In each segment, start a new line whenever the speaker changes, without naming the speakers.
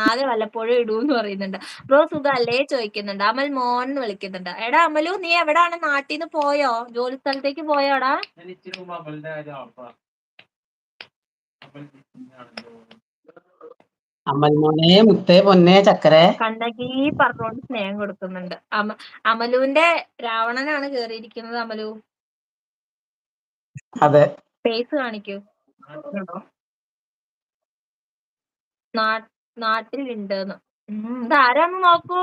ആകെ വല്ലപ്പോഴും ഇടൂന്ന് പറയുന്നുണ്ട്. ബ്രോ സുഖല്ലേ ചോദിക്കുന്നുണ്ട്. അമൽ മോൻ എന്ന് വിളിക്കുന്നുണ്ട്. എടാ അമലു, നീ എവിടാണ്? നാട്ടിൽ നിന്ന് പോയോ? ജോലി സ്ഥലത്തേക്ക് പോയോടാ?
അമൽ മോനെ, മുത്തേ, പൊന്നെ, ചക്കരെ
കണ്ണകി പറഞ്ഞോണ്ട് സ്നേഹം കൊടുക്കുന്നുണ്ട്. അമലുവിന്റെ രാവണനാണ് കേറിയിരിക്കുന്നത്. അമലു
അതെ,
ഫേസ് കാണിക്കൂ. നാട്ടിലുണ്ടെന്ന്. ഇതാരാന്ന് നോക്കൂ.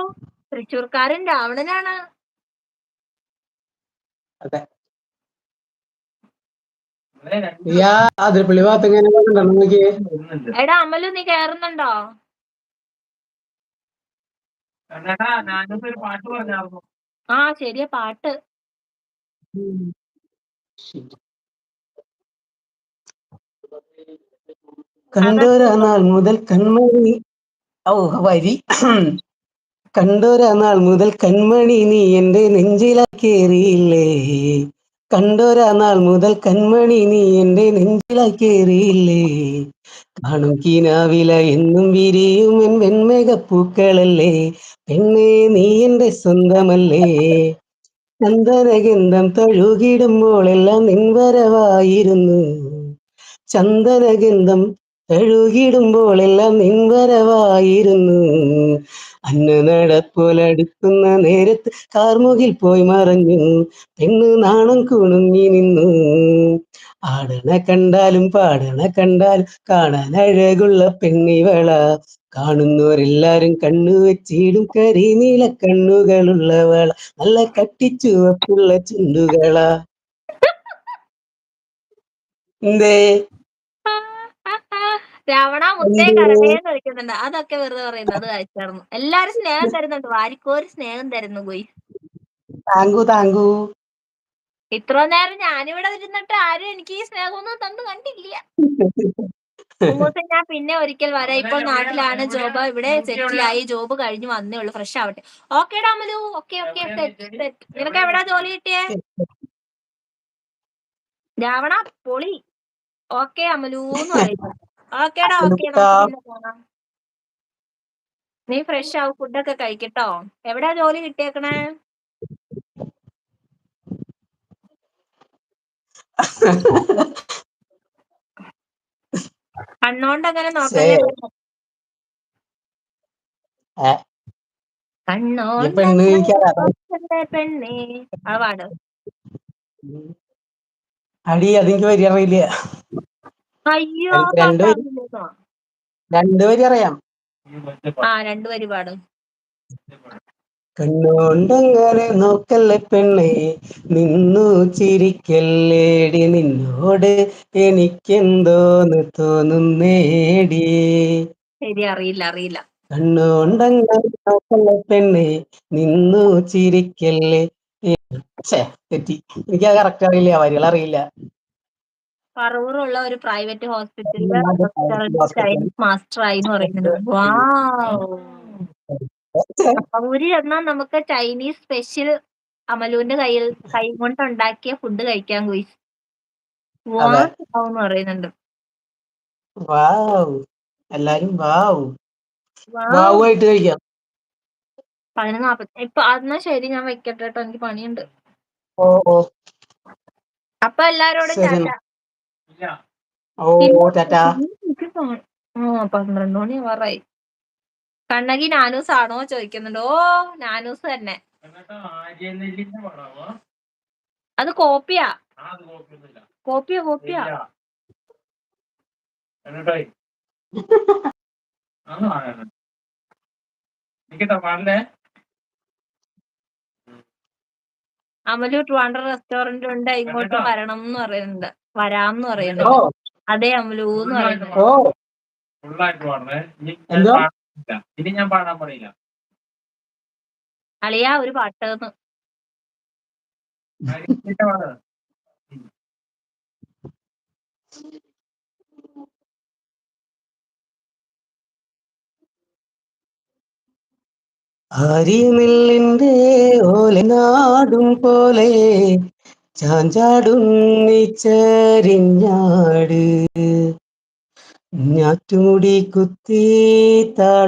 തൃശ്ശൂർക്കാരൻ രാവണനാണ്.
അതെ. അതിരപ്പള്ളി ഭാഗത്ത് എങ്ങനെ നോക്കി?
എടാ അമലു, നീ കേറുന്നുണ്ടോ? ആ ശരിയാ, പാട്ട്.
കണ്ടോരാ നാൾ മുതൽ കൺമണി വരി കണ്ടോരാ നാൾ മുതൽ കൺമണി നീ എന്റെ നെഞ്ചിലാക്കേറിയില്ലേ, കണ്ടോരാ നാൾ മുതൽ കൺമണി നീ എന്റെ നെഞ്ചിലാക്കേറിയില്ലേ, കാണും കീനാവില എന്നും വിരിയും എൻ വെൺമേഘപ്പൂക്കളല്ലേ, പെണ്ണേ നീ എന്റെ സ്വന്തമല്ലേ, ചന്ദനഗന്ധം തഴുകിടുമ്പോഴെല്ലാം നിൻവരവായിരുന്നു, ചന്ദനഗന്ധം തഴുകിടുമ്പോഴെല്ലാം നിൻവരവായിരുന്നു, അന്ന നടപ്പോലടുക്കുന്ന നേരത്ത് കാർമുകിൽ പോയി മറഞ്ഞു, പെണ്ണ് നാണം കുണുങ്ങി നിന്നു, ആടണ കണ്ടാലും പാടണ കണ്ടാലും കാണാൻ അഴകുള്ള പെണ്ണിവള, കാണുന്നവരെല്ലാരും കണ്ണു വെച്ചിടും കരിനീല കണ്ണുകളുള്ളവള, നല്ല കട്ടിച്ചുവപ്പുള്ള ചുണ്ടുകളാ. എന്തേ
രാവണ മുത്തേ കരടേന്ന് വിളിക്കുന്നുണ്ട്. അതൊക്കെ വെറുതെ പറയുന്നത്. അത് കഴിച്ചായിരുന്നു. എല്ലാരും സ്നേഹം തരുന്നുണ്ട്. വാരിക്കോരി സ്നേഹം തരുന്നു. പോയി
താങ്കു
ഇത്ര നേരം ഞാനിവിടെ ഇരുന്നിട്ട് ആരും എനിക്ക് ഈ സ്നേഹമൊന്നും തന്നു കണ്ടില്ല. ഞാൻ പിന്നെ ഒരിക്കൽ വരാം. ഇപ്പോൾ നാട്ടിലാണ് ജോബ്. ഇവിടെ സെറ്റിലായി. ജോബ് കഴിഞ്ഞ് വന്നേ ഉള്ളൂ. ഫ്രഷ് ആവട്ടെ. ഓക്കേടാ അമലു. ഓക്കെ. നിനക്ക് എവിടാ ജോലി കിട്ടിയേ? രാവണ പൊളി. ഓക്കെ അമലൂന്ന് പറയുന്നു. ഓക്കേടാ, ഓക്കെ. നമുക്ക് പിന്നെ കാണാം. നീ ഫ്രഷ് ആവും, ഫുഡൊക്കെ കഴിക്കട്ടോ. എവിടാ ജോലി കിട്ടിയേക്കണേ? കണ്ണോണ്ട് അങ്ങനെ നോക്കല്ലേ പെണ്ണേ. ആ പാട്.
അടി അതെനിക്ക് വരി അറിയില്ല.
അയ്യോ,
രണ്ടുപേരും അറിയാം.
ആ, രണ്ടുപേര് പാടും.
കണ്ണോണ്ടങ്ങനെ നോക്കല്ലേ പെണ്ണേ, നിന്നു ചിരിക്കല്ലേടി, നിന്നോട് എനിക്കെന്തോന്ന് തോന്നുന്നേടി.
ശരി, അറിയില്ല.
കണ്ണോണ്ടങ്ങനെ നോക്കല്ലേ പെണ്ണേ, നിന്നു ചിരിക്കല്ലേ. തെറ്റി. എനിക്ക് കറക്റ്റ് അറിയില്ല, വരികൾ അറിയില്ല.
പറവൂറുള്ള ഒരു പ്രൈവറ്റ് ഹോസ്പിറ്റലില് ചൈനീസ് മാസ്റ്റർ ആയി എന്ന് പറയുന്നുണ്ട്. പറവൂര് എന്നാൽ നമുക്ക് ചൈനീസ് സ്പെഷ്യൽ അമലുവിന്റെ കൈ കൊണ്ട് ഉണ്ടാക്കിയ ഫുഡ് കഴിക്കാൻ പോയി. എന്ന് പറയുന്നുണ്ട്.
എല്ലാരും വാവുമായിട്ട് കഴിക്കാം.
11:40. ഇപ്പൊ എന്നാ ശരി, ഞാൻ വെക്കട്ടെ കേട്ടോ, എനിക്ക് പണിയുണ്ട്. അപ്പൊ എല്ലാരോടും ടാറ്റ. 12 മണി ആവാറായി. കണ്ണകി നാനൂസ് ആണോ ചോദിക്കുന്നുണ്ട്. ഓ, നാനൂസ് തന്നെ. അത് കോപ്പിയാ. അമലു ട്രിവാൻഡ്രം റെസ്റ്റോറന്റ് ഉണ്ട്, ഇങ്ങോട്ട് വരണം എന്ന് പറയുന്നുണ്ട്. വരാന്ന് പറയുന്നുണ്ട്. അതെ അമലു എന്ന് പറയുന്നുണ്ട്. അളിയാ ഒരു പാട്ടെന്ന്.
ആര്യനെല്ലിന്റെ ഓലനാടും പോലെ ചാഞ്ചാടും നീച്ചരിഞ്ഞാട്, ഞാറ്റുമുടി കുത്തി